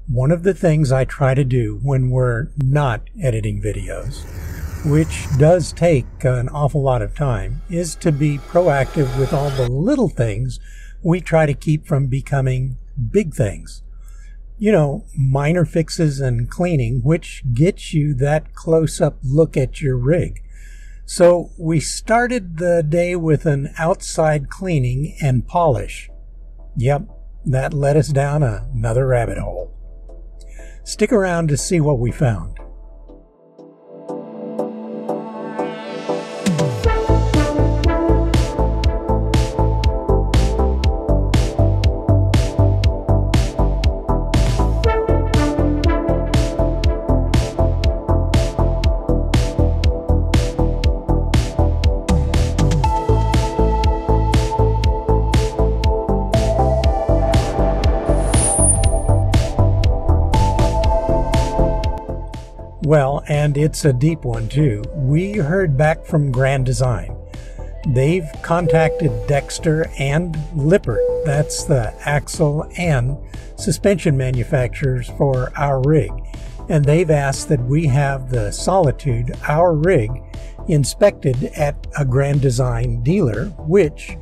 One of the things I try to do when we're not editing videos, which does take an awful lot of time, is to be proactive with all the little things we try to keep from becoming big things. You know, minor fixes and cleaning, which gets you that close-up look at your rig. So we started the day with an outside cleaning and polish. Yep, that led us down another rabbit hole. Stick around to see what we found. Well, and it's a deep one too. We heard back from Grand Design. They've contacted Dexter and Lippert, that's the axle and suspension manufacturers for our rig, and they've asked that we have the Solitude, our rig, inspected at a Grand Design dealer, which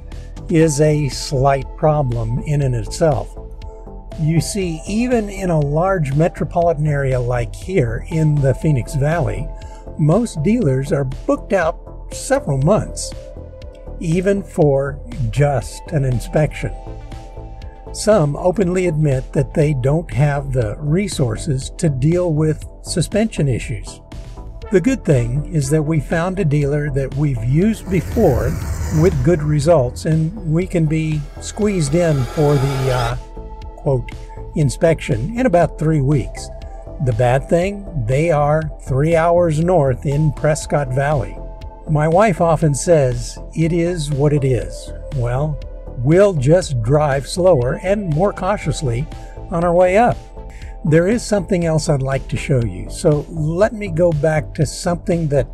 is a slight problem in and itself. You see, even in a large metropolitan area like here in the Phoenix Valley, most dealers are booked out several months, even for just an inspection. Some openly admit that they don't have the resources to deal with suspension issues. The good thing is that we found a dealer that we've used before with good results, and we can be squeezed in for the quote, inspection in about 3 weeks. The bad thing, they are 3 hours north in Prescott Valley. My wife often says, it is what it is. Well, we'll just drive slower and more cautiously on our way up. There is something else I'd like to show you, so let me go back to something that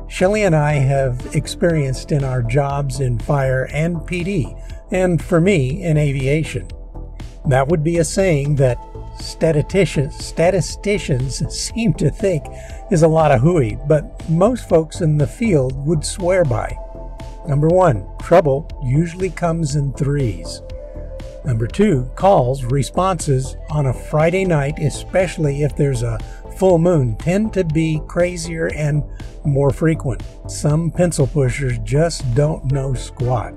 Shelley and I have experienced in our jobs in fire and PD, and for me in aviation. That would be a saying that statisticians seem to think is a lot of hooey, but most folks in the field would swear by. Number 1, trouble usually comes in threes. Number 2, calls, responses on a Friday night, especially if there's a full moon, tend to be crazier and more frequent. Some pencil pushers just don't know squat.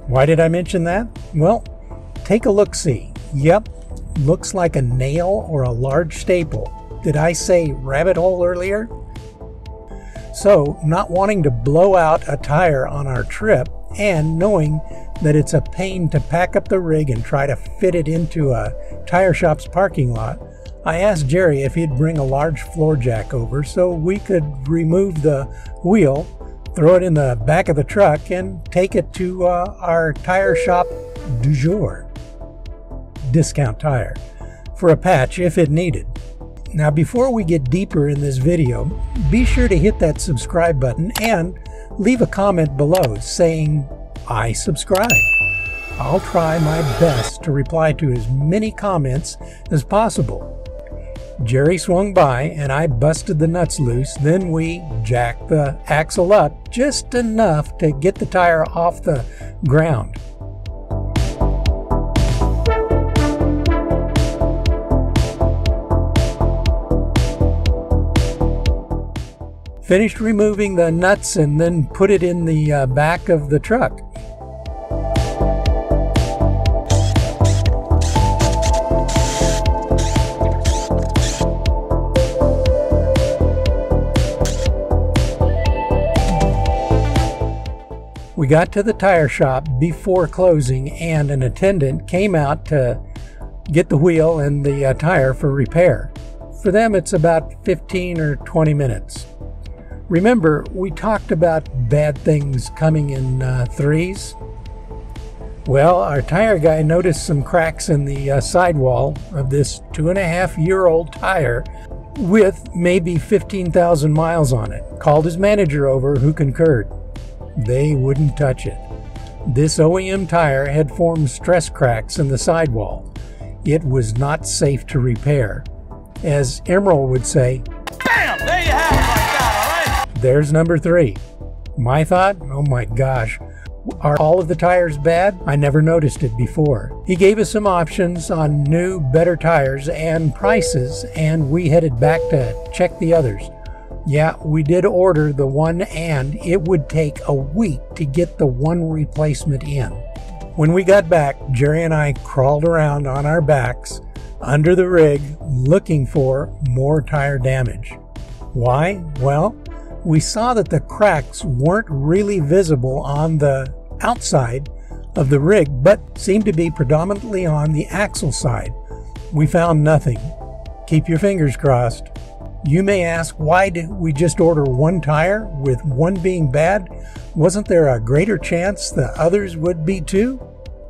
Why did I mention that? Well, take a look-see. Yep, looks like a nail or a large staple. Did I say rabbit hole earlier? So, not wanting to blow out a tire on our trip, and knowing that it's a pain to pack up the rig and try to fit it into a tire shop's parking lot, I asked Jerry if he'd bring a large floor jack over so we could remove the wheel, throw it in the back of the truck, and take it to our tire shop du jour, Discount Tire, for a patch if it needed. Now, before we get deeper in this video, be sure to hit that subscribe button and leave a comment below saying, I subscribe. I'll try my best to reply to as many comments as possible. Jerry swung by and I busted the nuts loose, then we jacked the axle up just enough to get the tire off the ground. Finished removing the nuts and then put it in the back of the truck. We got to the tire shop before closing, and an attendant came out to get the wheel and the tire for repair. For them, it's about 15 or 20 minutes. Remember, we talked about bad things coming in threes? Well, our tire guy noticed some cracks in the sidewall of this 2.5-year-old tire with maybe 15,000 miles on it. Called his manager over, who concurred. They wouldn't touch it. This OEM tire had formed stress cracks in the sidewall. It was not safe to repair. As Emerald would say, Bam! There you have it like that, all right? there's number 3. My thought, oh my gosh, are all of the tires bad? I never noticed it before. He gave us some options on new, better tires and prices, and we headed back to check the others. Yeah, we did order the one, and it would take a week to get the one replacement in. When we got back, Jerry and I crawled around on our backs under the rig looking for more tire damage. Why? Well, we saw that the cracks weren't really visible on the outside of the rig, but seemed to be predominantly on the axle side. We found nothing. Keep your fingers crossed. You may ask, why did we just order one tire with one being bad? Wasn't there a greater chance the others would be too?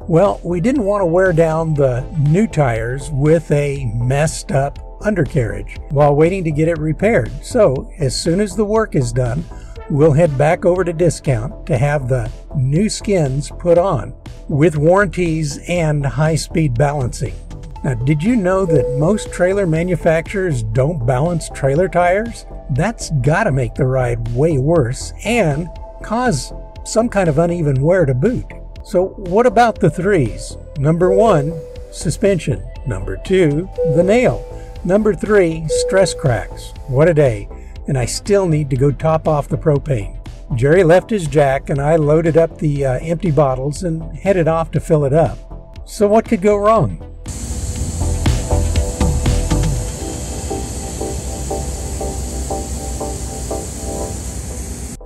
Well, we didn't want to wear down the new tires with a messed up undercarriage while waiting to get it repaired. So as soon as the work is done, we'll head back over to Discount to have the new skins put on with warranties and high-speed balancing. Now, did you know that most trailer manufacturers don't balance trailer tires? That's gotta make the ride way worse and cause some kind of uneven wear to boot. So what about the 3's? Number 1, suspension. Number 2, the nail. Number 3, stress cracks. What a day. And I still need to go top off the propane. Jerry left his jack and I loaded up the empty bottles and headed off to fill it up. So what could go wrong?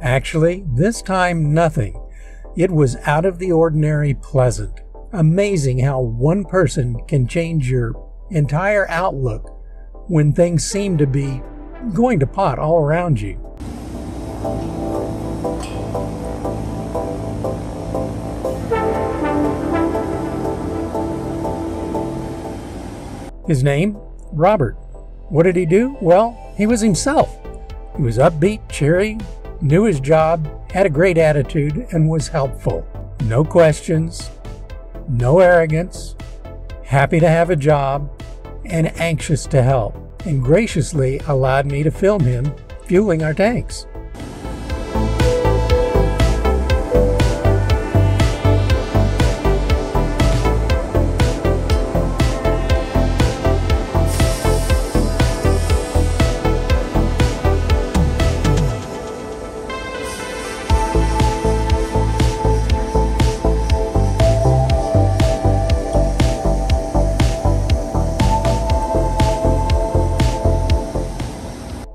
Actually, this time nothing. It was out of the ordinary pleasant. Amazing how one person can change your entire outlook when things seem to be going to pot all around you. His name? Robert. What did he do? Well, he was himself. He was upbeat, cheery, knew his job, had a great attitude, and was helpful. No questions, no arrogance, happy to have a job, and anxious to help, and graciously allowed me to film him fueling our tanks.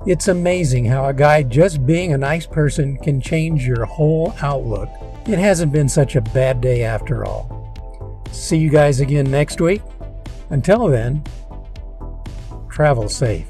It's amazing how a guy just being a nice person can change your whole outlook. It hasn't been such a bad day after all. See you guys again next week. Until then, travel safe.